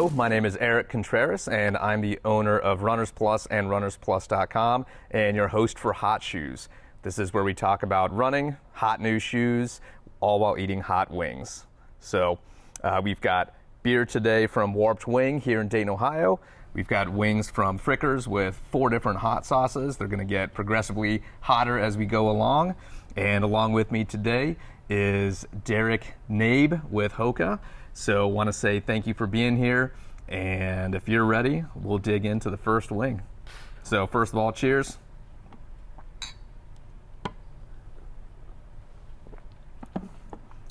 Hello, my name is Eric Contreras, and I'm the owner of Runners Plus and RunnersPlus.com, and your host for Hot Shoes. This is where we talk about running, hot new shoes, all while eating hot wings. So we've got beer today from Warped Wing here in Dayton, Ohio. We've got wings from Frickers with 4 different hot sauces. They're going to get progressively hotter as we go along. And along with me today is Derek Knabe with Hoka. So want to say thank you for being here. And if you're ready, we'll dig into the first wing. So first of all, cheers.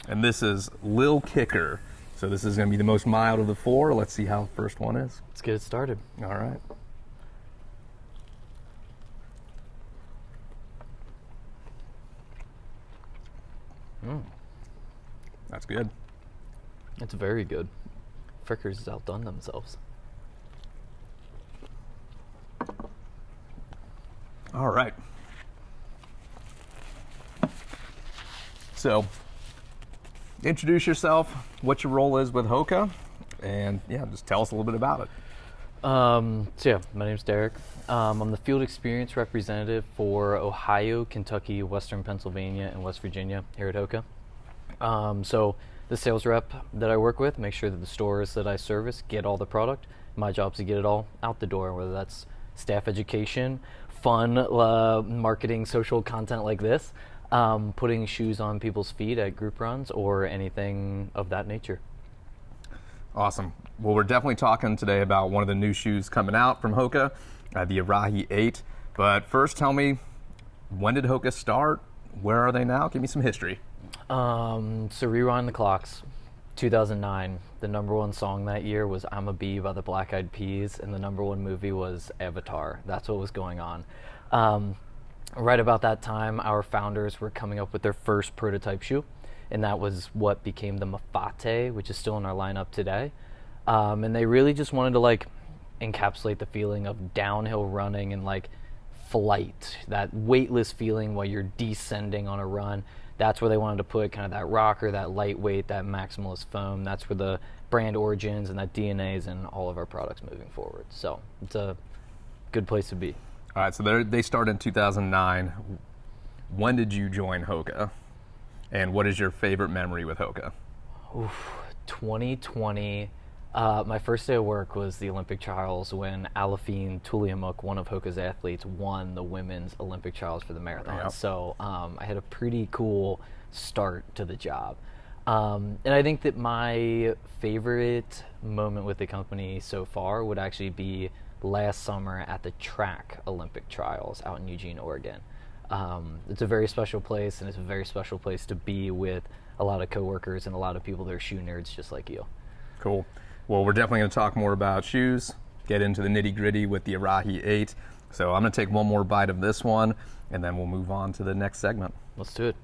And this is Lil Kicker. So this is going to be the most mild of the 4. Let's see how the first one is. Let's get it started. All right. That's good. It's very good. Frickers has outdone themselves. All right. So, introduce yourself, what your role is with Hoka, and yeah, just tell us a little bit about it. My name's Derek. I'm the field experience representative for Ohio, Kentucky, Western Pennsylvania, and West Virginia here at Hoka. So the sales rep that I work with, make sure that the stores that I service get all the product. My job is to get it all out the door, whether that's staff education, fun marketing, social content like this, putting shoes on people's feet at group runs, or anything of that nature. Awesome. Well, we're definitely talking today about one of the new shoes coming out from Hoka, the Arahi 8. But first, tell me, when did Hoka start? Where are they now? Give me some history. So rewind the clocks. 2009. The #1 song that year was "I'm a Bee" by the Black Eyed Peas, and the #1 movie was Avatar. That's what was going on. Right about that time, our founders were coming up with their first prototype shoe, and that was what became the Mafate, which is still in our lineup today. And they really just wanted to encapsulate the feeling of downhill running and flight, that weightless feeling while you're descending on a run. That's where they wanted to put kind of that rocker, that lightweight, that maximalist foam. That's where the brand origins and that DNA is in all of our products moving forward. So it's a good place to be. All right, so they started in 2009. When did you join Hoka? And what is your favorite memory with Hoka? 2020. My first day of work was the Olympic trials when Alafine Tuliamuk, one of Hoka's athletes, won the women's Olympic trials for the marathon. Yep. So I had a pretty cool start to the job. And I think that my favorite moment with the company so far would actually be last summer at the track Olympic trials out in Eugene, Oregon. It's a very special place, and it's a very special place to be with a lot of coworkers and a lot of people that are shoe nerds just like you. Cool. Well, we're definitely going to talk more about shoes, get into the nitty-gritty with the Arahi 8. So I'm going to take one more bite of this one, and then we'll move on to the next segment. Let's do it.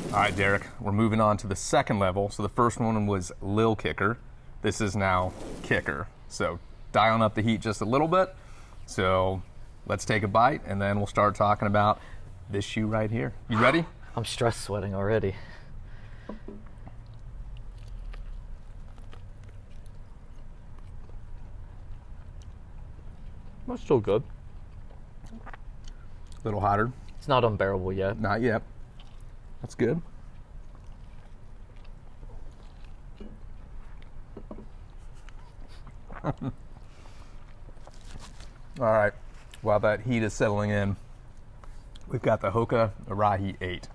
All right, Derek, we're moving on to the second level. So the first one was Lil Kicker. This is now Kicker. So dialing up the heat just a little bit. So let's take a bite, and then we'll start talking about this shoe right here. You ready? I'm stress sweating already. That's still good. A little hotter. It's not unbearable yet. Not yet. That's good. All right. While that heat is settling in, we've got the Hoka Arahi 8.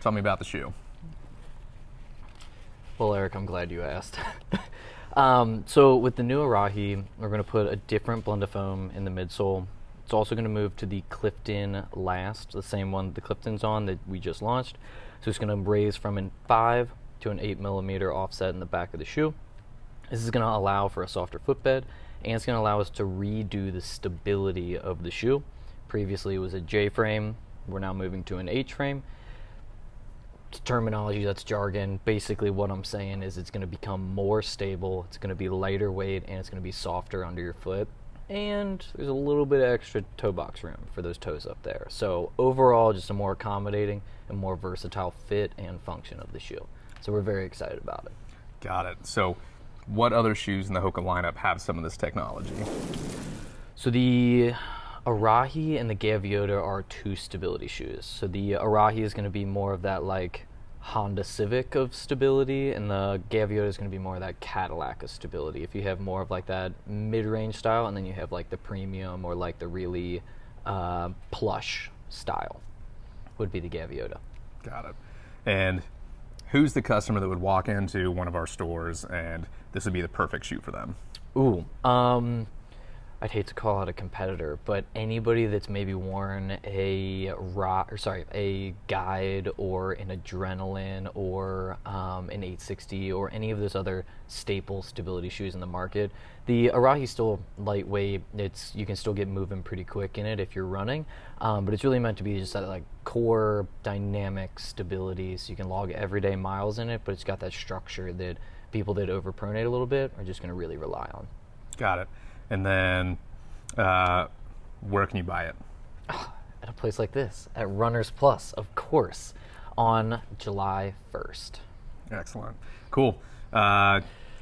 Tell me about the shoe. Well, Eric, I'm glad you asked. So with the new Arahi, we're going to put a different blend of foam in the midsole. It's also going to move to the Clifton Last, the same one the Clifton's on that we just launched. So it's going to raise from a 5 to an 8 millimeter offset in the back of the shoe. This is going to allow for a softer footbed, and it's going to allow us to redo the stability of the shoe. Previously it was a J frame. We're now moving to an H frame. It's terminology, that's jargon. Basically what I'm saying is it's going to become more stable, it's going to be lighter weight, and it's going to be softer under your foot. And there's a little bit of extra toe box room for those toes up there. So overall, just a more accommodating and more versatile fit and function of the shoe. So we're very excited about it. Got it. So what other shoes in the Hoka lineup have some of this technology? So the Arahi and the Gaviota are two stability shoes. So the Arahi is going to be more of that like Honda Civic of stability, and the Gaviota is going to be more of that Cadillac of stability. If you have more of like that mid-range style, and then you have like the premium or like the really plush style, would be the Gaviota. Got it. And who's the customer that would walk into one of our stores and this would be the perfect shoe for them? Ooh, I'd hate to call out a competitor, but anybody that's maybe worn a Guide or an Adrenaline or an 860 or any of those other staple stability shoes in the market. The Arahi's still lightweight. You can still get moving pretty quick in it if you're running, but it's really meant to be just that like core dynamic stability, so you can log everyday miles in it, but it's got that structure that people that overpronate a little bit are just going to really rely on. Got it. And then, where can you buy it? At a place like this, at Runners Plus, of course, on July 1st. Excellent. Cool.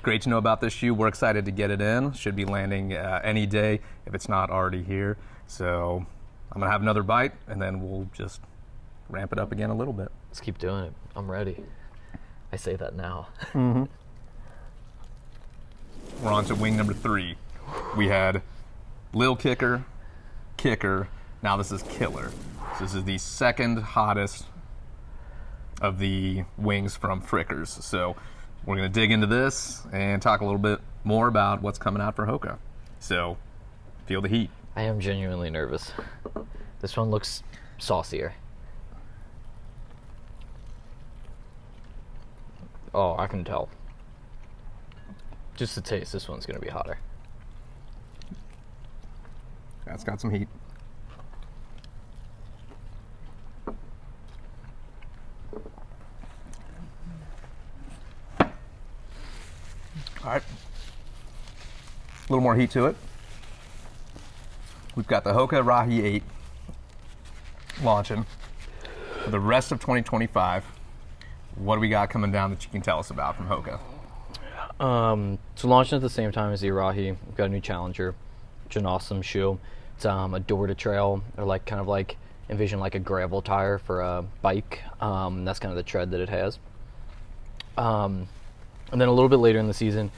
Great to know about this shoe. We're excited to get it in. Should be landing any day if it's not already here. So I'm going to have another bite, and then we'll just ramp it up again a little bit. Let's keep doing it. I'm ready. I say that now. Mm-hmm. We're on to wing number 3. We had Lil Kicker, Kicker, now this is Killer. So this is the second hottest of the wings from Frickers. So we're going to dig into this and talk a little bit more about what's coming out for Hoka. So feel the heat. I am genuinely nervous. This one looks saucier. Oh, I can tell. Just the taste, this one's going to be hotter. That's got some heat. All right. A little more heat to it. We've got the Hoka Arahi 8 launching for the rest of 2025. What do we got coming down that you can tell us about from Hoka? So launching at the same time as the Arahi, we've got a new Challenger, which is an awesome shoe. It's a door to trail, or like kind of like envision like a gravel tire for a bike. That's kind of the tread that it has. And then a little bit later in the season,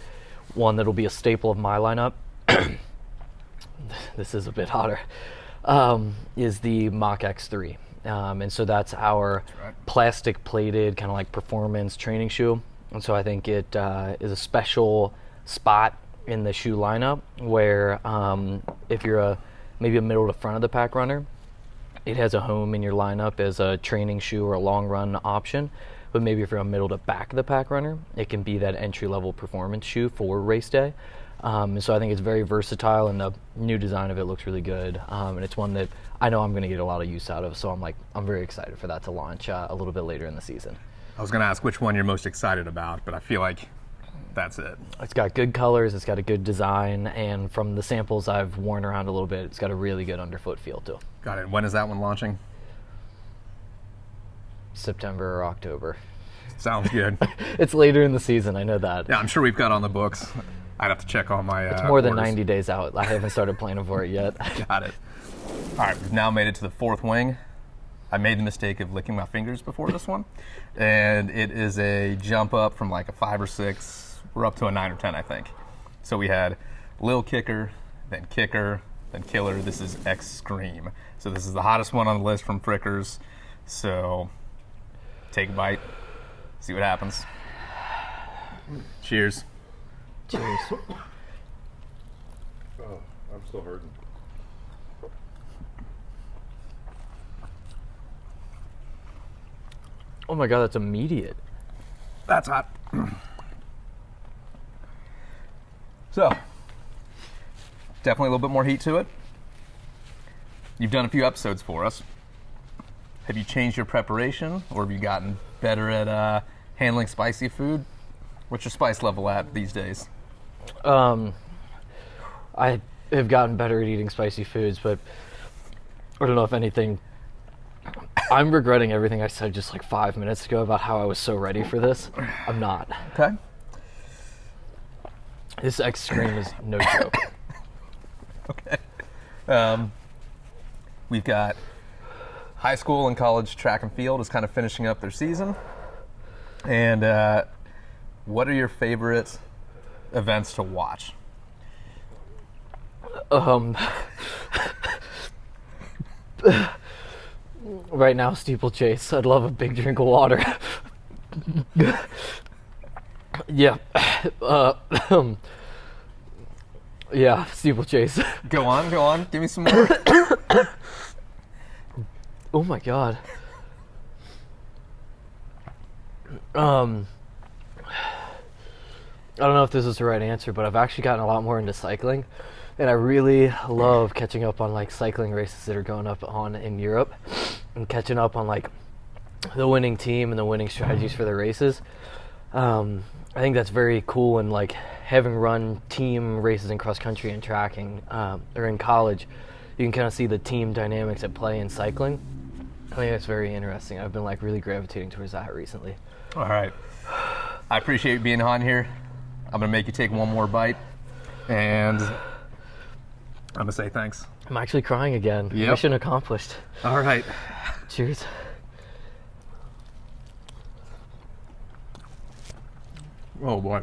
one that'll be a staple of my lineup. This is a bit hotter. Is the Mach X3. And so that's our plastic plated kind of like performance training shoe. And so I think it is a special spot in the shoe lineup where if you're maybe a middle to front of the pack runner, it has a home in your lineup as a training shoe or a long run option. But maybe if you're a middle to back of the pack runner, it can be that entry level performance shoe for race day. And so I think it's very versatile, and the new design of it looks really good. And it's one that I know I'm going to get a lot of use out of. So I'm very excited for that to launch a little bit later in the season. I was going to ask which one you're most excited about, but I feel like that's it. It's got good colors, it's got a good design, and from the samples I've worn around a little bit, it's got a really good underfoot feel too. Got it. When is that one launching? September or October. Sounds good. It's later in the season, I know that. Yeah, I'm sure we've got on the books. I'd have to check all my It's more than orders. 90 days out. I haven't started planning for it yet. Got it. All right, we've now made it to the 4th wing. I made the mistake of licking my fingers before this one, and it is a jump up from like a 5 or 6. We're up to a 9 or 10, I think. So we had Lil Kicker, then Kicker, then Killer. This is X-Scream. So this is the hottest one on the list from Frickers. So take a bite, see what happens. Cheers. Cheers. Oh, I'm still hurting. Oh my god, that's immediate. That's hot. So, definitely a little bit more heat to it. You've done a few episodes for us. Have you changed your preparation, or have you gotten better at handling spicy food? What's your spice level at these days? I have gotten better at eating spicy foods, but I don't know if anything. I'm regretting everything I said just like 5 minutes ago about how I was so ready for this. I'm not. Okay. This X scream is no joke. Okay. We've got high school and college track and field is kind of finishing up their season. And what are your favorite events to watch? Right now, steeplechase. I'd love a big drink of water. Yeah. Yeah, steeplechase. Go on. Give me some more. Oh my god. I don't know if this is the right answer, but I've actually gotten a lot more into cycling, and I really love catching up on like cycling races that are going up on in Europe, and catching up on like the winning team and the winning strategies for their races. I think that's very cool, and like having run team races in cross country and tracking or in college, you can kind of see the team dynamics at play in cycling. I think that's very interesting. I've been like really gravitating towards that recently. All right. I appreciate you being on here. I'm going to make you take one more bite, and I'm going to say thanks. I'm actually crying again. Yep. Mission accomplished. All right. Cheers. Oh, boy.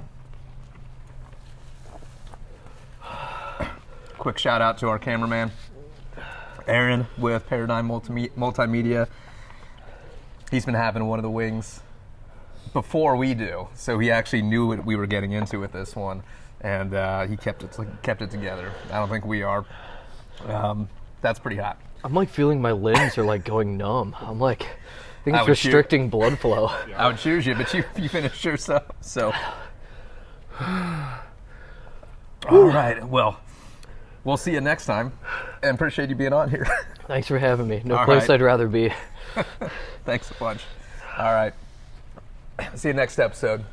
Quick shout out to our cameraman, Aaron with Paradigm Multimedia. He's been having one of the wings before we do, so he actually knew what we were getting into with this one, and he kept it together. I don't think we are. That's pretty hot. I'm like feeling my limbs are like going numb. I'm like, I think I it's would restricting blood flow. I would choose you, but you finished yours up. So, all right. Well, we'll see you next time, and appreciate you being on here. Thanks for having me. No All place right. I'd rather be. Thanks a bunch. All right. See you next episode.